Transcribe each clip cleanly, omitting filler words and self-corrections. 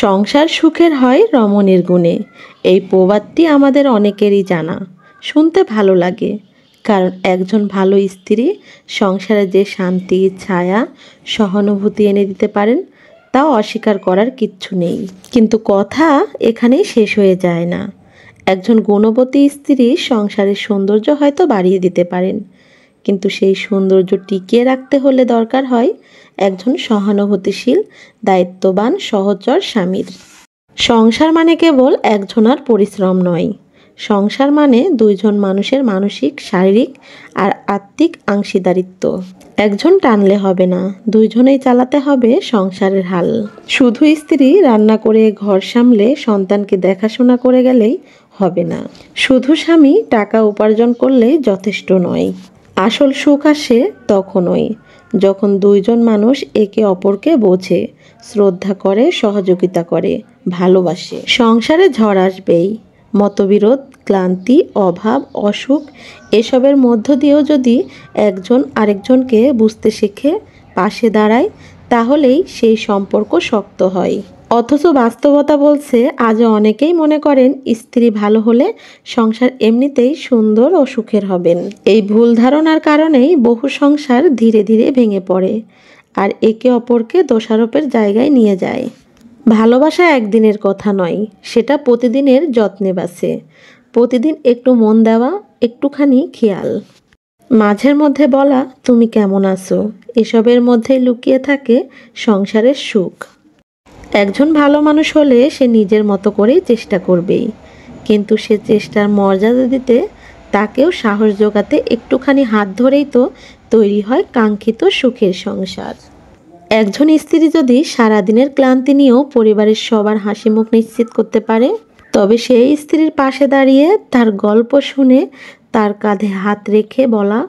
সংসার সুখের হয় রমণীর গুণে। এই প্রবাদটি আমাদের অনেকেরই জানা, শুনতে ভালো লাগে। কারণ একজন ভালো স্ত্রী সংসারে যে শান্তি, ছায়া, সহানুভূতি এনে দিতে পারেন তা অস্বীকার করার কিচ্ছু নেই। কিন্তু কথা এখানেই শেষ হয়ে যায় না। একজন গুণবতী স্ত্রী সংসারের সৌন্দর্য হয়তো বাড়িয়ে দিতে পারেন, কিন্তু সেই সৌন্দর্য টিকিয়ে রাখতে হলে দরকার হয় একজন সহানুভূতিশীল, দায়িত্ববান, সহচর স্বামীর। সংসার মানে কেবল একজনার পরিশ্রম নয়। সংসার মানে দুইজন মানুষের মানসিক, শারীরিক আর আত্মিক অংশীদারিত্ব। একজন টানলে হবে না, দুইজনেই চালাতে হবে সংসারের হাল। শুধু স্ত্রী রান্না করে, ঘর সামলে, সন্তানকে দেখাশোনা করে গেলেই হবে না। শুধু স্বামী টাকা উপার্জন করলেই যথেষ্ট নয়। আসল সুখ আসে তখনই যখন দুইজন মানুষ একে অপরকে বোঝে, শ্রদ্ধা করে, সহযোগিতা করে, ভালোবাসে। সংসারে ঝড় আসবেই, মতবিরোধ, ক্লান্তি, অভাব, অসুখ, এসবের মধ্য দিয়েও যদি একজন আরেকজনকে বুঝতে শেখে, পাশে দাঁড়ায়, তাহলেই সেই সম্পর্ক শক্ত হয়। অথচ বাস্তবতা বলছে আজও অনেকেই মনে করেন স্ত্রী ভালো হলে সংসার এমনিতেই সুন্দর ও সুখের হবেন। এই ভুল ধারণার কারণেই বহু সংসার ধীরে ধীরে ভেঙে পড়ে আর একে অপরকে দোষারোপের জায়গায় নিয়ে যায়। ভালোবাসা একদিনের কথা নয়, সেটা প্রতিদিনের যত্নে বাঁচে। প্রতিদিন একটু মন দেওয়া, একটুখানি খেয়াল, মাঝের মধ্যে বলা তুমি কেমন আছো, এসবের মধ্যেই লুকিয়ে থাকে সংসারের সুখ। একজন ভালো মানুষ হলে সে নিজের মতো করেই চেষ্টা করবেই, কিন্তু সে চেষ্টার মর্যাদা দিতে, তাকেও সাহস জোগাতে একটুখানি হাত ধরেই তো তৈরি হয় কাঙ্ক্ষিত সুখের সংসার। একজন স্ত্রী যদি সারাদিনের ক্লান্তি নিয়েও পরিবারের সবার হাসি মুখ নিশ্চিত করতে পারে, তবে সেই স্ত্রীর পাশে দাঁড়িয়ে তার গল্প শুনে, তার কাঁধে হাত রেখে বলা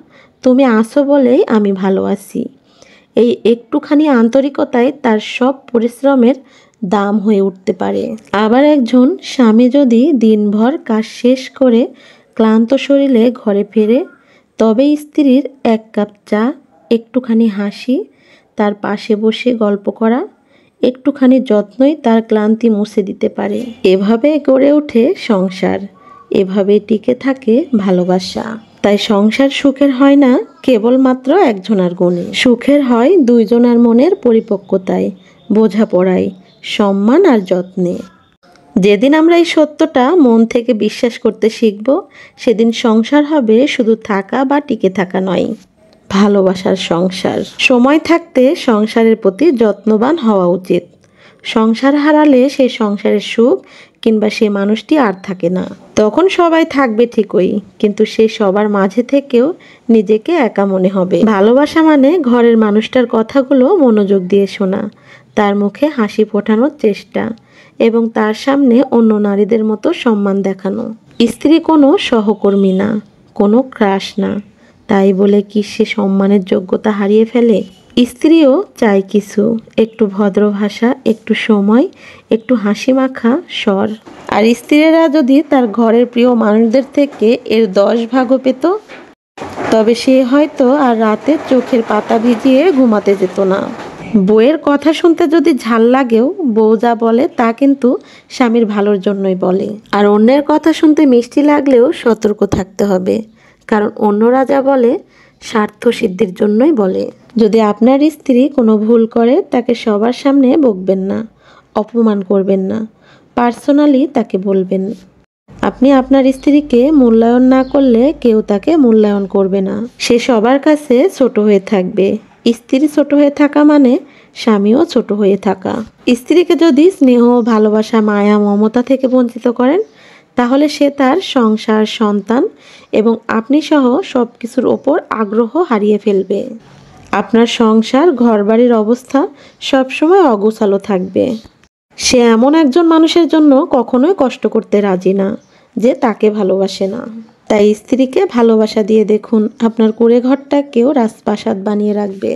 তুমি আছো বলেই আমি ভালো আছি, এই একটুখানি আন্তরিকতায় তার সব পরিশ্রমের দাম হয়ে উঠতে পারে। আবার একজন স্বামী যদি দিনভর কাজ শেষ করে ক্লান্ত শরীরে ঘরে ফেরে, তবে স্ত্রীর এক কাপ চা, একটুখানি হাসি, তার পাশে বসে গল্প করা, একটুখানি যত্নই তার ক্লান্তি মুছে দিতে পারে। এভাবে গড়ে ওঠে সংসার, এভাবে টিকে থাকে ভালোবাসা। তাই সংসার সুখের হয় না কেবলমাত্র একজনের গুণে, সুখের হয় দুইজনের মনের পরিপক্কতায়, বোঝাপড়ায়, সম্মান আর যত্নে। যেদিন আমরা এই সত্যটা মন থেকে বিশ্বাস করতে শিখব, সেদিন সংসার হবে শুধু থাকা বা টিকে থাকা নয়, ভালোবাসার সংসার। সময় থাকতে সংসারের প্রতি যত্নবান হওয়া উচিত। সংসার হারালে সেই সংসারের সুখ কিংবা সে মানুষটি আর থাকে না। তখন সবাই থাকবে ঠিকই, কিন্তু সে সবার মাঝে থেকেও নিজেকে একা মনে হবে। ভালোবাসা মানে ঘরের মানুষটার কথাগুলো মনোযোগ দিয়ে শোনা, তার মুখে হাসি ফোটানোর চেষ্টা এবং তার সামনে অন্য নারীদের মতো সম্মান দেখানো। স্ত্রী কোনো সহকর্মী না, কোনো ক্রাশ না, তাই বলে কি সে সম্মানের যোগ্যতা হারিয়ে ফেলে? স্ত্রীও চায় কিছু, একটু ভদ্র ভাষা, একটু সময়, একটু হাসি মাখা স্বর। আর স্ত্রীরা যদি তার ঘরের প্রিয় মানুষদের থেকে এর 10 ভাগও পেত, তবে সে হয়তো আর রাতে চোখের পাতা ভিজিয়ে ঘুমাতে যেত না। বউয়ের কথা শুনতে যদি ঝাল লাগেও, বউ যা বলে তা কিন্তু স্বামীর ভালোর জন্যই বলে। আর অন্যের কথা শুনতে মিষ্টি লাগলেও সতর্ক থাকতে হবে, কারণ অন্যরা যা বলে স্বার্থ সিদ্ধির জন্যই বলে। যদি আপনার স্ত্রী কোনো ভুল করে, তাকে সবার সামনে বকবেন না, অপমান করবেন না, পার্সোনালি তাকে বলবেন। আপনি আপনার স্ত্রীকে মূল্যায়ন না করলে কেউ তাকে মূল্যায়ন করবে না। সে সবার কাছে ছোট হয়ে থাকবে। স্ত্রী ছোট হয়ে থাকা মানে স্বামীও ছোট হয়ে থাকা। স্ত্রীকে যদি স্নেহ, ভালোবাসা, মায়া, মমতা থেকে বঞ্চিত করেন, তাহলে সে তার সংসার, সন্তান এবং আপনি সহ সব কিছুর ওপর আগ্রহ হারিয়ে ফেলবে। আপনার সংসার, ঘরবাড়ির অবস্থা সবসময় অগোছালো থাকবে। সে এমন একজন মানুষের জন্য কখনোই কষ্ট করতে রাজি না যে তাকে ভালোবাসে না। তাই স্ত্রীকে ভালোবাসা দিয়ে দেখুন, আপনার কুঁড়ে ঘরটাকেও রাজপ্রাসাদ বানিয়ে রাখবে।